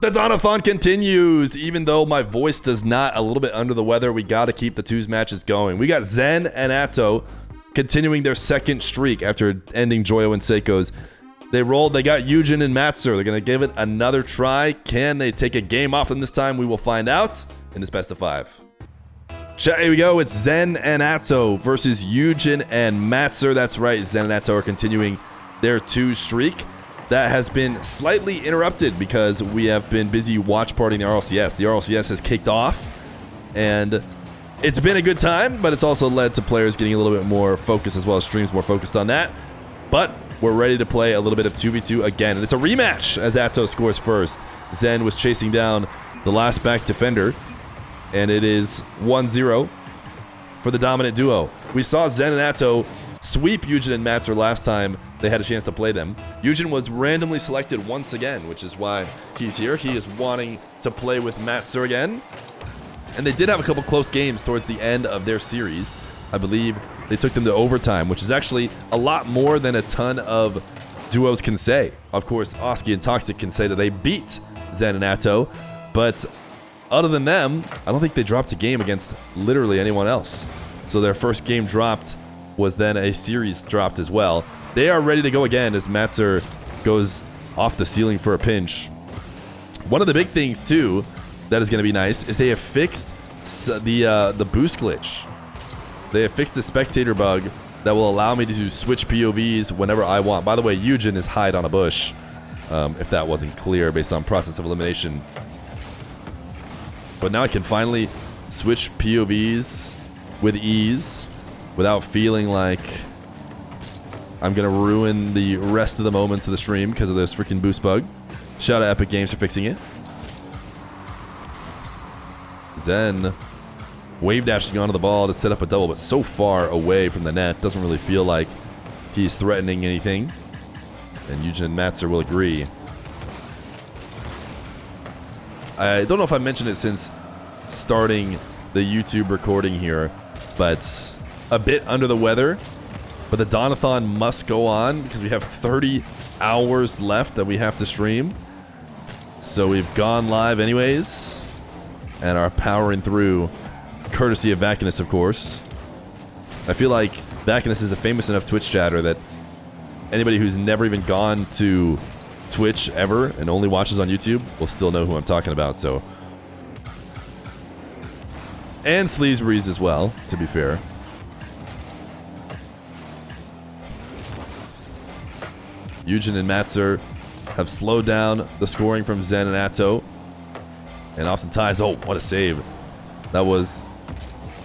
The Donathon continues. Even though my voice does not, a little bit under the weather, we got to keep the twos matches going. We got Zen and Atow continuing their second streak after ending Joyo and Seiko's. They rolled. They got Yujin and Mtzr. They're going to give it another try. Can they take a game off them this time? We will find out in this best of 5. Here we go. It's Zen and Atow versus Yujin and Mtzr. That's right. Zen and Atow are continuing their 2 streak. That has been slightly interrupted because we have been busy watch partying the RLCS. The RLCS has kicked off, and it's been a good time, but it's also led to players getting a little bit more focused, as well as streams more focused on that. But we're ready to play a little bit of 2v2 again, and it's a rematch as Atow scores first. Zen was chasing down the last back defender, and it is 1-0 for the dominant duo. We saw Zen and Atow sweep Yujin and Mtzr last time they had a chance to play them. Yujin was randomly selected once again, which is why he's here. He is wanting to play with Mtzr again. And they did have a couple close games towards the end of their series. I believe they took them to overtime, which is actually a lot more than a ton of duos can say. Of course, Oski and Toxic can say that they beat Zen and Atow, but other than them, I don't think they dropped a game against literally anyone else. So their first game dropped was then a series dropped as well. They are ready to go again as Mtzr goes off the ceiling for a pinch. One of the big things, too, that is going to be nice is they have fixed the boost glitch. They have fixed the spectator bug that will allow me to switch POVs whenever I want. By the way, Yujin is hide on a bush, if that wasn't clear based on process of elimination. But now I can finally switch POVs with ease without feeling like I'm going to ruin the rest of the moments of the stream because of this freaking boost bug. Shout out Epic Games for fixing it. Zen wave dashing onto the ball to set up a double, but so far away from the net. Doesn't really feel like he's threatening anything. And Yujin and Mtzr will agree. I don't know if I mentioned it since starting the YouTube recording here, but a bit under the weather. But the Donathon must go on because we have 30 hours left that we have to stream. So we've gone live anyways and are powering through, courtesy of Vacanus, of course. I feel like Vacanus is a famous enough Twitch chatter that anybody who's never even gone to Twitch ever and only watches on YouTube will still know who I'm talking about, so. And Sleazebreeze as well, to be fair. Yujin and Mtzr have slowed down the scoring from Zen and Atow. And oftentimes, oh, what a save. That was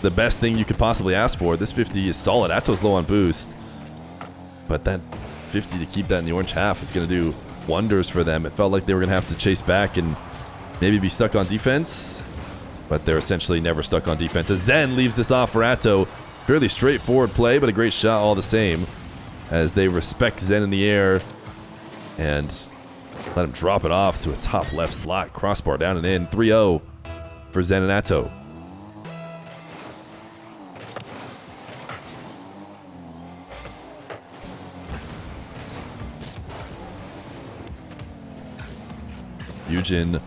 the best thing you could possibly ask for. This 50 is solid. Atow's low on boost. But that 50 to keep that in the orange half is going to do wonders for them. It felt like they were going to have to chase back and maybe be stuck on defense. But they're essentially never stuck on defense. As Zen leaves this off for Atow. Fairly straightforward play, but a great shot all the same. As they respect Zen in the air and let him drop it off to a top left slot. Crossbar down and in. 3-0 for Zen and Atow. Yujin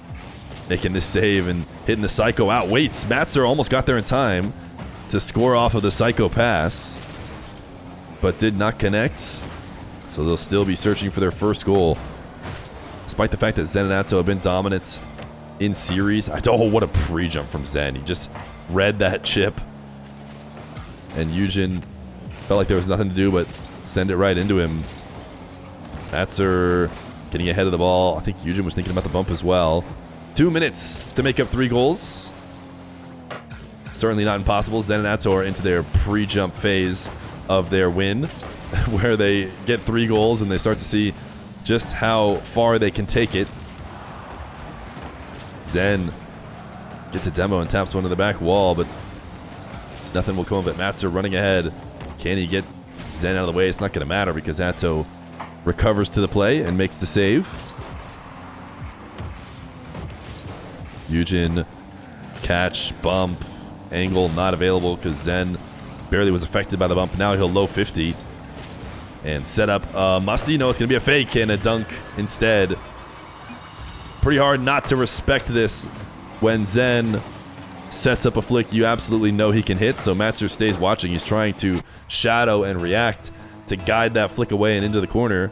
making this save and hitting the Psycho out. Waits. Mtzr almost got there in time to score off of the Psycho pass, but did not connect. So they'll still be searching for their first goal. Despite the fact that Zen and Atow have been dominant in series. Oh, what a pre-jump from Zen. He just read that chip. And Yujin felt like there was nothing to do but send it right into him. Mtzr getting ahead of the ball. I think Yujin was thinking about the bump as well. 2 minutes to make up 3 goals. Certainly not impossible. Zen and Atow are into their pre-jump phase of their win, where they get 3 goals and they start to see just how far they can take it. Zen gets a demo and taps one to the back wall, but nothing will come of it. Mtzr running ahead. Can he get Zen out of the way? It's not going to matter because Atow recovers to the play and makes the save. Yujin, catch, bump, angle not available because Zen barely was affected by the bump. Now he'll low 50 and set up Musty. No, it's going to be a fake and a dunk instead. pretty hard not to respect this when Zen sets up a flick you absolutely know he can hit. So Mtzr stays watching. He's trying to shadow and react to guide that flick away and into the corner.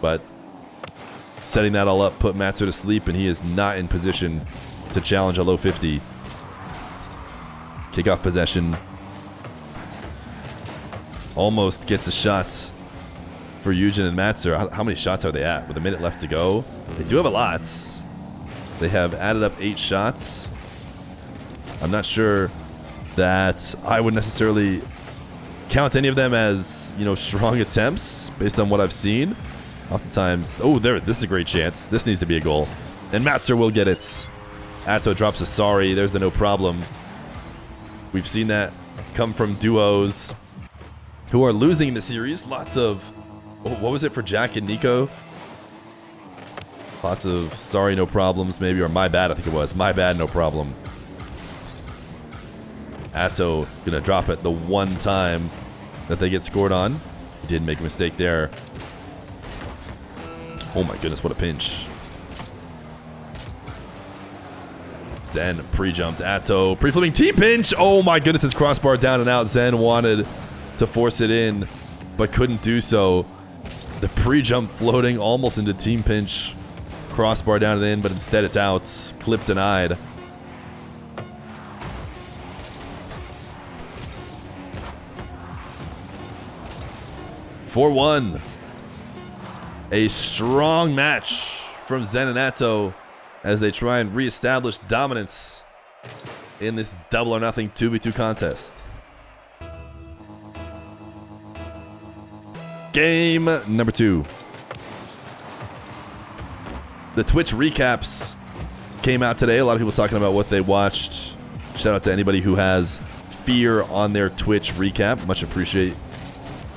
But setting that all up put Mtzr to sleep, and he is not in position to challenge a low 50. Kickoff possession. Almost gets a shot for Yujin and Mtzr. How many shots are they at? With a minute left to go. They do have a lot. They have added up 8 shots. I'm not sure that I would necessarily count any of them as, you know, strong attempts based on what I've seen. Oftentimes, oh, this is a great chance. This needs to be a goal. And Mtzr will get it. Atow drops a sorry. There's the no problem. We've seen that come from duos who are losing in the series. Lots of, what was it for Jack and Nico? Lots of sorry, no problems, maybe, or my bad, I think it was. My bad, no problem. Atow gonna drop it the one time that they get scored on. He did make a mistake there. Oh my goodness, what a pinch. Zen pre-jumped Atow. Pre-flipping T-pinch. Oh my goodness, it's crossbar down and out. Zen wanted to force it in, but couldn't do so. The pre-jump floating almost into team pinch. Crossbar down and in, but instead it's out. Clip denied. (4-1). A strong match from Zen and Atow as they try and reestablish dominance in this double or nothing 2v2 contest. Game number 2. The Twitch recaps came out today. A lot of people talking about what they watched. Shout out to anybody who has Feer on their Twitch recap. Much appreciate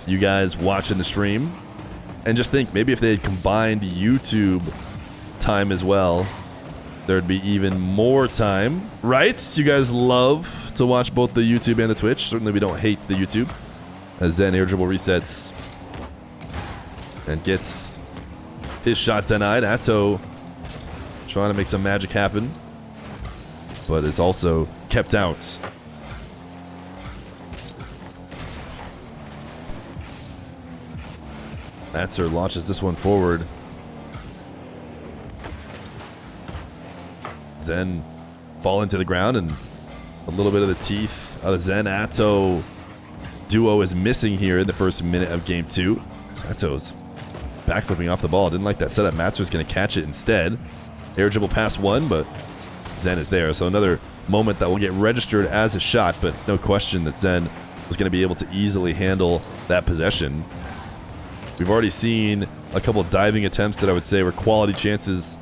you guys watching the stream. And just think, maybe if they had combined YouTube time as well, there'd be even more time. Right? You guys love to watch both the YouTube and the Twitch. Certainly we don't hate the YouTube. As Zen air dribble resets and gets his shot denied. Atow trying to make some magic happen, but is also kept out. Mtzr launches this one forward. Zen fall into the ground, and a little bit of the teeth of the Zen Atow duo is missing here in the first minute of game 2. Atow's backflipping off the ball. Didn't like that setup. Mtzr's going to catch it instead. Air dribble pass one, but Zen is there. So another moment that will get registered as a shot, but no question that Zen was going to be able to easily handle that possession. We've already seen a couple of diving attempts that I would say were quality chances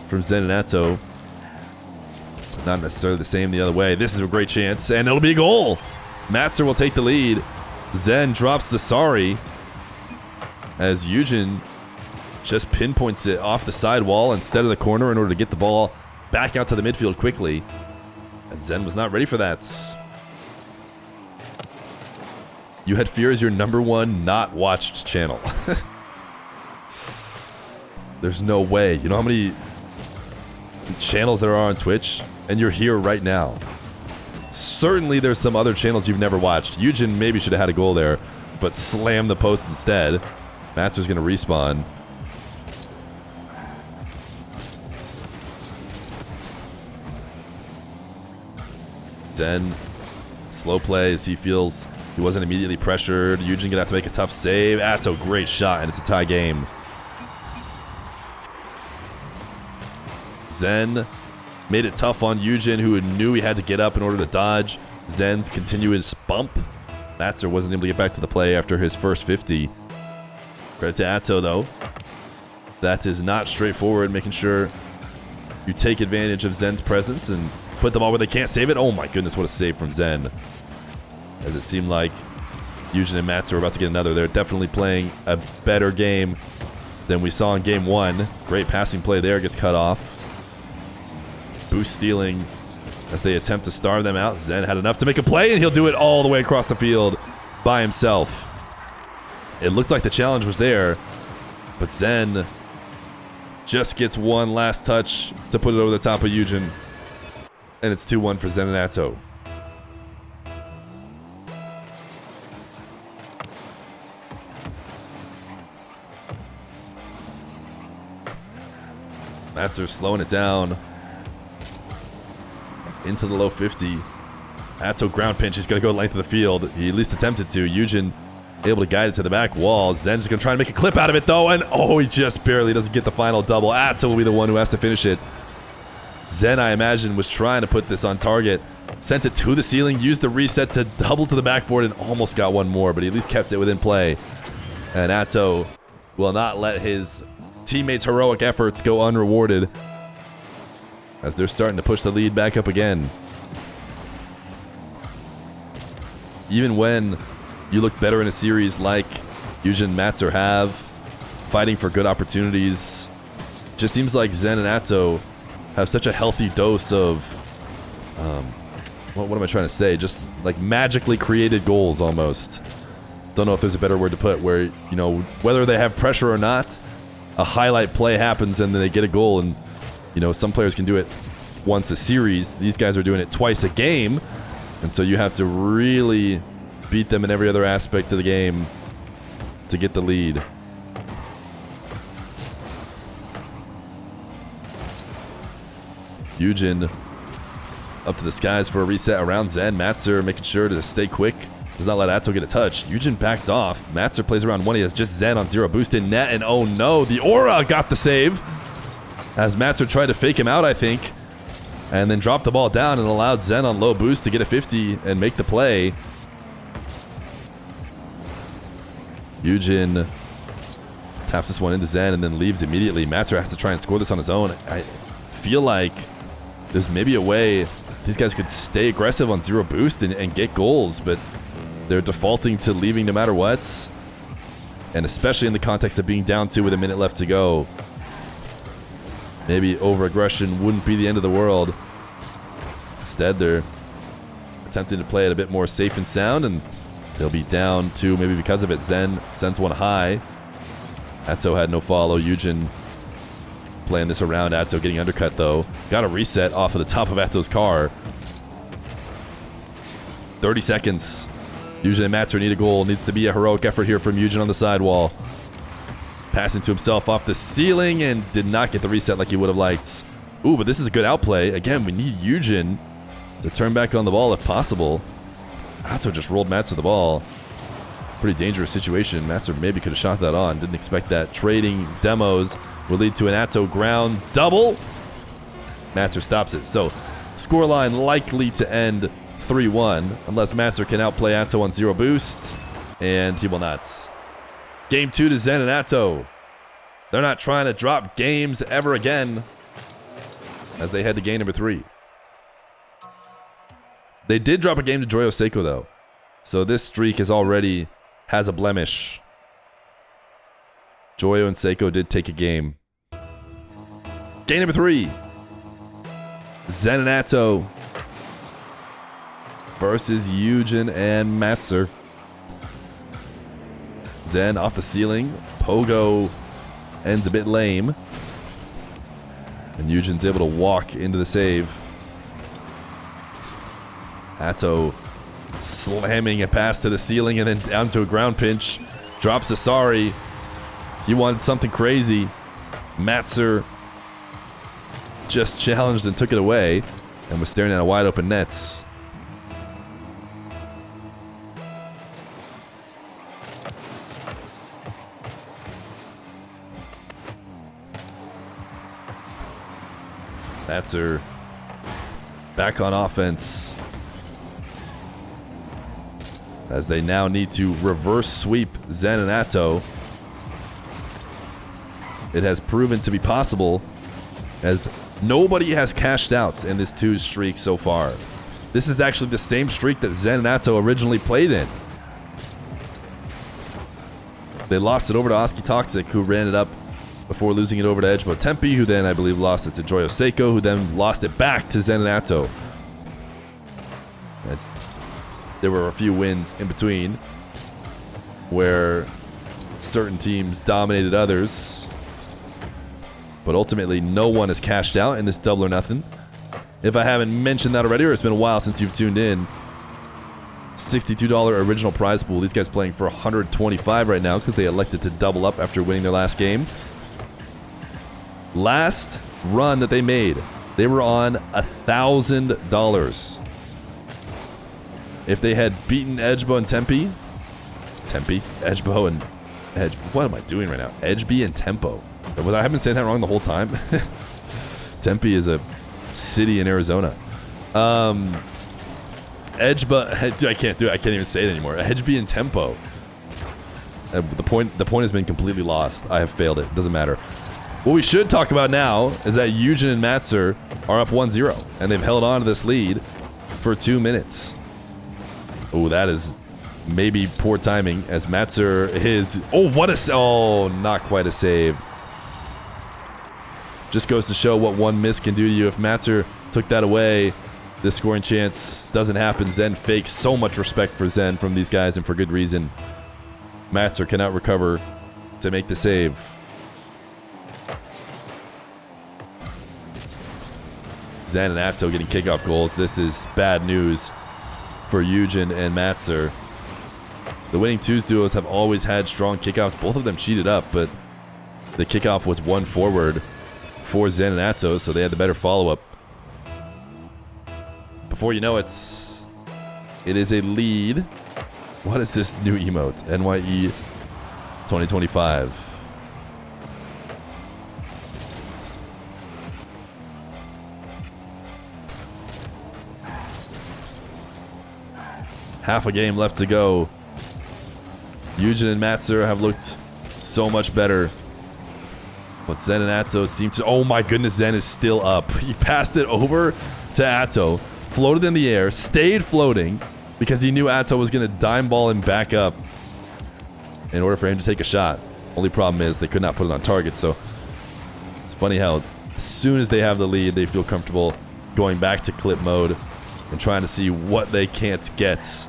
from Zen and Atow. Not necessarily the same the other way. This is a great chance, and it'll be a goal. Mtzr will take the lead. Zen drops the sorry as Yujin just pinpoints it off the side wall instead of the corner in order to get the ball back out to the midfield quickly. And Zen was not ready for that. You had Feer as your #1 not watched channel. There's no way. You know how many channels there are on Twitch? And you're here right now. Certainly there's some other channels you've never watched. Yujin maybe should have had a goal there, but slammed the post instead. Mtzr's going to respawn. Zen, slow play as he feels he wasn't immediately pressured. Yujin going to have to make a tough save. Atow, great shot, and it's a tie game. Zen made it tough on Yujin, who knew he had to get up in order to dodge Zen's continuous bump. Mtzr wasn't able to get back to the play after his first 50. Credit to Atow, though. That is not straightforward, making sure you take advantage of Zen's presence and put the ball where they can't save it. Oh my goodness, what a save from Zen. As it seemed like Yujin and Mtzr were about to get another. They're definitely playing a better game than we saw in game 1. Great passing play there, gets cut off. Boost stealing as they attempt to starve them out. Zen had enough to make a play, and he'll do it all the way across the field by himself. It looked like the challenge was there, but Zen just gets one last touch to put it over the top of Yujin. And it's 2-1 for Zen and Atow. Mtzr slowing it down into the low 50. Atow ground pinch. He's going to go length of the field. He at least attempted to. Yujin able to guide it to the back wall. Zen's going to try and make a clip out of it, though. And, oh, he just barely doesn't get the final double. Atow will be the one who has to finish it. Zen, I imagine, was trying to put this on target. Sent it to the ceiling. Used the reset to double to the backboard and almost got one more. But he at least kept it within play. And Atow will not let his teammates' heroic efforts go unrewarded as they're starting to push the lead back up again. Even when you look better in a series like Yujin and Mtzr have, fighting for good opportunities, just seems like Zen and Atow have such a healthy dose of, what am I trying to say? Just like magically created goals almost. Don't know if there's a better word to put, where, you know, whether they have pressure or not, a highlight play happens and then they get a goal. And, you know, some players can do it once a series. These guys are doing it twice a game. And so you have to really beat them in every other aspect of the game to get the lead. Yujin up to the skies for a reset around Zen. Mtzr making sure to stay quick. Does not let Atow get a touch. Yujin backed off. Mtzr plays around one. He has just Zen on 0 boost in net. And oh no, the Aura got the save. As Mtzr tried to fake him out, I think. And then dropped the ball down and allowed Zen on low boost to get a 50 and make the play. Yujin taps this one into Zen and then leaves immediately. Mtzr has to try and score this on his own. I feel like there's maybe a way these guys could stay aggressive on 0 boost and get goals, but they're defaulting to leaving no matter what. And especially in the context of being down 2 with a minute left to go. Maybe over-aggression wouldn't be the end of the world. Instead, they're attempting to play it a bit more safe and sound, and they'll be down 2 maybe because of it. Zen sends one high. Atow had no follow. Yujin playing this around. Atow getting undercut, though. Got a reset off of the top of Atow's car. 30 seconds. Yujin and Mtzr need a goal. Needs to be a heroic effort here from Yujin on the sidewall. Passing to himself off the ceiling and did not get the reset like he would have liked. Ooh, but this is a good outplay. Again, we need Yujin to turn back on the ball if possible. Atow just rolled Mtzr the ball. Pretty dangerous situation. Mtzr maybe could have shot that on. Didn't expect that. Trading demos will lead to an Atow ground double. Mtzr stops it. So, scoreline likely to end 3-1 unless Mtzr can outplay Atow on 0 boost, and he will not. Game 2 to Zen and Atow. They're not trying to drop games ever again as they head to game number 3. They did drop a game to Joyo Seiko, though. So this streak is already has a blemish. Joyo and Seiko did take a game. Game number 3. Zen and Atow versus Yujin and Mtzr. Zen off the ceiling. Pogo ends a bit lame. And Yujin's able to walk into the save. Atow slamming a pass to the ceiling and then down to a ground pinch. Drops a sorry. He wanted something crazy. Mtzr just challenged and took it away and was staring at a wide open net. Mtzr back on offense as they now need to reverse sweep Zen and Atow. It has proven to be possible as nobody has cashed out in this 2 streak so far. This is actually the same streak that Zen and Atow originally played in. They lost it over to Oski Toxic, who ran it up before losing it over to Edgebo Tempe, who then, I believe, lost it to Joyo Seiko, who then lost it back to Zen and Atow. And there were a few wins in between where certain teams dominated others. But ultimately, no one has cashed out in this double or nothing. If I haven't mentioned that already, or it's been a while since you've tuned in, $62 original prize pool. These guys playing for $125 right now because they elected to double up after winning their last game. Last run that they made, they were on $1,000. If they had beaten Edgebo and Edgebo and what am I doing right now? Edgeby and Tempo. I haven't been saying that wrong the whole time. Tempe is a city in Arizona. Edgeba, dude, I can't do it. I can't even say it anymore. Edgeby and Tempo. The point has been completely lost. I have failed it. Doesn't matter. What we should talk about now is that Yujin and Mtzr are up 1-0, and they've held on to this lead for 2 minutes. Oh, that is maybe poor timing as Mtzr is... Oh, what a... Oh, not quite a save. Just goes to show what one miss can do to you. If Mtzr took that away, this scoring chance doesn't happen. Zen fakes. So much respect for Zen from these guys, and for good reason. Mtzr cannot recover to make the save. Zen and Atow getting kickoff goals. This is bad news for Yujin and Mtzr. The winning twos duos have always had strong kickoffs. Both of them cheated up, but the kickoff was one forward for Zen and Atow, so they had the better follow-up. Before you know it, it is a lead. What is this new emote? NYE 2025. Half a game left to go. Yujin and Mtzr have looked so much better. But Zen and Atow seem to... Oh my goodness, Zen is still up. He passed it over to Atow, floated in the air, stayed floating because he knew Atow was going to dime ball him back up in order for him to take a shot. Only problem is they could not put it on target, so it's funny how as soon as they have the lead, they feel comfortable going back to clip mode and trying to see what they can't get.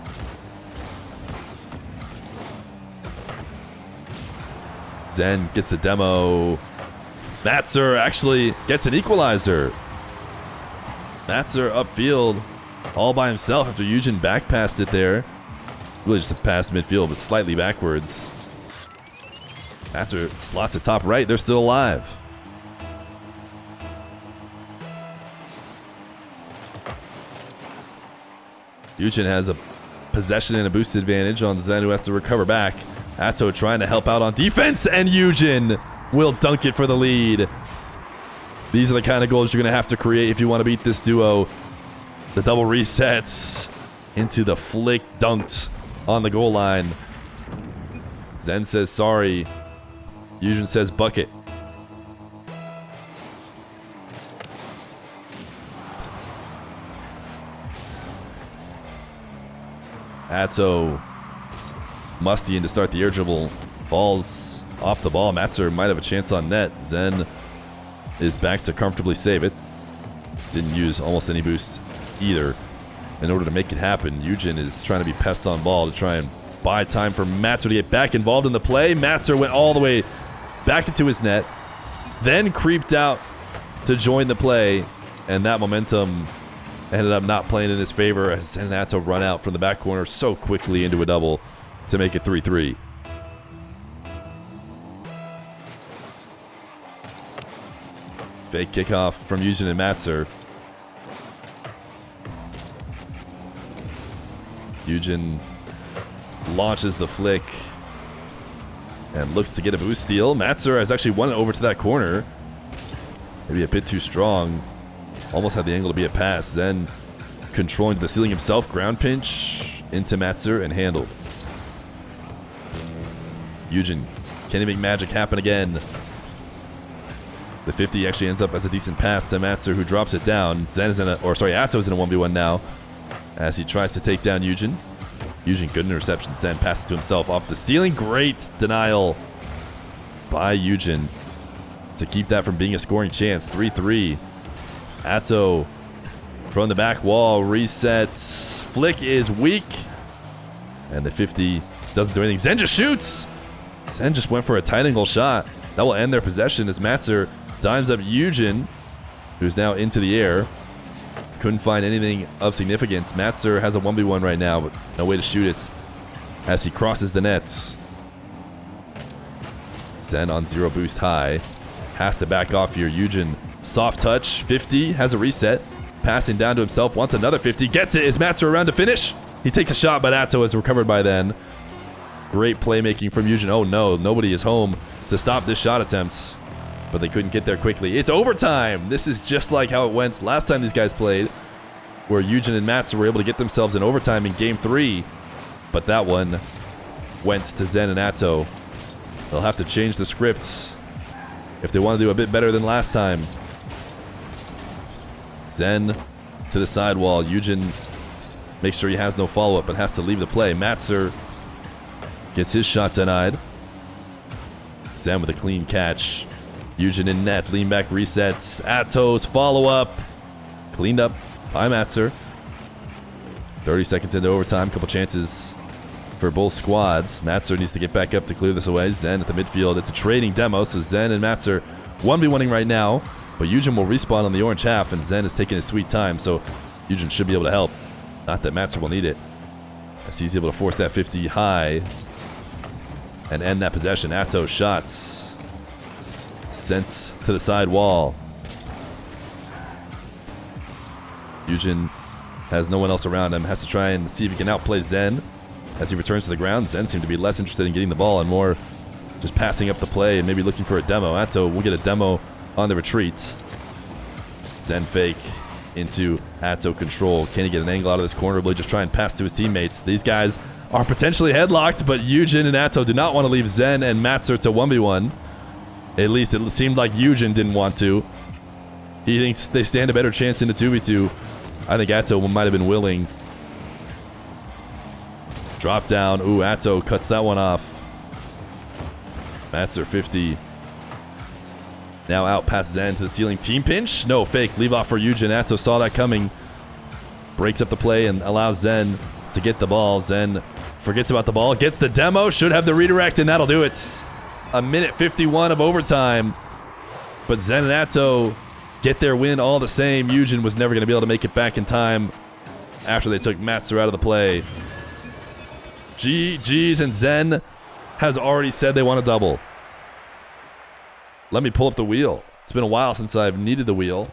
Zen gets the demo. Mtzr actually gets an equalizer. Mtzr upfield all by himself after Yujin back passed it there. Really just a pass midfield, but slightly backwards. Mtzr slots it top right. They're still alive. Yujin has a possession and a boost advantage on Zen, who has to recover back. Atow trying to help out on defense, and Yujin will dunk it for the lead. These are the kind of goals you're going to have to create if you want to beat this duo. The double resets into the flick dunked on the goal line. Zen says sorry. Yujin says bucket. Atow musty in to start the air dribble. Falls off the ball. Mtzr might have a chance on net. Zen is back to comfortably save it. Didn't use almost any boost either in order to make it happen. Yujin is trying to be pest on ball to try and buy time for Mtzr to get back involved in the play. Mtzr went all the way back into his net, then creeped out to join the play, and that momentum ended up not playing in his favor as Zen and Atow run out from the back corner so quickly into a double to make it 3-3. Fake kickoff from Yujin and Mtzr. Yujin launches the flick and looks to get a boost steal. Mtzr has actually won it over to that corner. Maybe a bit too strong. Almost had the angle to be a pass. Zen controlling the ceiling himself. Ground pinch into Mtzr and handled. Yujin, can he make magic happen again? The 50 actually ends up as a decent pass to Mtzr, who drops it down. Zen is in a, or sorry, Atow's in a 1v1 now as he tries to take down Yujin. Yujin, good interception. Zen passes to himself off the ceiling. Great denial by Yujin to keep that from being a scoring chance. 3-3. Atow from the back wall resets. Flick is weak. And the 50 doesn't do anything. Zen just shoots. Zen just went for a tight angle shot. That will end their possession as Mtzr Dimes up Yujin, who's now into the air. Couldn't find anything of significance. Mtzr has a 1v1 right now, but no way to shoot it as he crosses the net. Zen on 0 boost high. Has to back off here. Yujin, soft touch. 50, has a reset. Passing down to himself, wants another 50. Gets it. Is Mtzr around to finish? He takes a shot, but Atow is recovered by then. Great playmaking from Yujin. Oh no, nobody is home to stop this shot attempts. But they couldn't get there quickly. It's overtime. This is just like how it went last time these guys played, where Yujin and Mtzr were able to get themselves in overtime in game 3. But that one went to Zen and Atow. They'll have to change the scripts if they want to do a bit better than last time. Zen to the sidewall. Yujin makes sure he has no follow-up, but has to leave the play. Mtzr gets his shot denied. Zen with a clean catch. Yujin in net, lean back resets. Atow's follow-up. Cleaned up by Mtzr. 30 seconds into overtime, couple chances for both squads. Mtzr needs to get back up to clear this away. Zen at the midfield. It's a trading demo, so Zen and Mtzr 1v1ing right now. But Yujin will respawn on the orange half, and Zen is taking his sweet time, so Yujin should be able to help. Not that Mtzr will need it, as he's able to force that 50 high and end that possession. Atow shots sent to the side wall. Yujin has no one else around him. Has to try and see if he can outplay Zen as he returns to the ground. Zen seemed to be less interested in getting the ball and more just passing up the play and maybe looking for a demo. Atow will get a demo on the retreat. Zen fake into Atow control. Can he get an angle out of this corner? Will he just try and pass to his teammates? These guys are potentially headlocked, but Yujin and Atow do not want to leave Zen and Mtzr to 1v1. At least it seemed like Yujin didn't want to. He thinks they stand a better chance in the 2v2. I think Atow might have been willing. Drop down. Ooh, Atow cuts that one off. Mtzr 50. Now out past Zen to the ceiling. Team pinch? No, fake. Leave off for Yujin. Atow saw that coming. Breaks up the play and allows Zen to get the ball. Zen forgets about the ball. Gets the demo. Should have the redirect, and that'll do it. A minute 51 of overtime. But Zen and Atow get their win all the same. Yujin was never going to be able to make it back in time after they took Mtzr out of the play. GG's, and Zen has already said they want to double. Let me pull up the wheel. It's been a while since I've needed the wheel.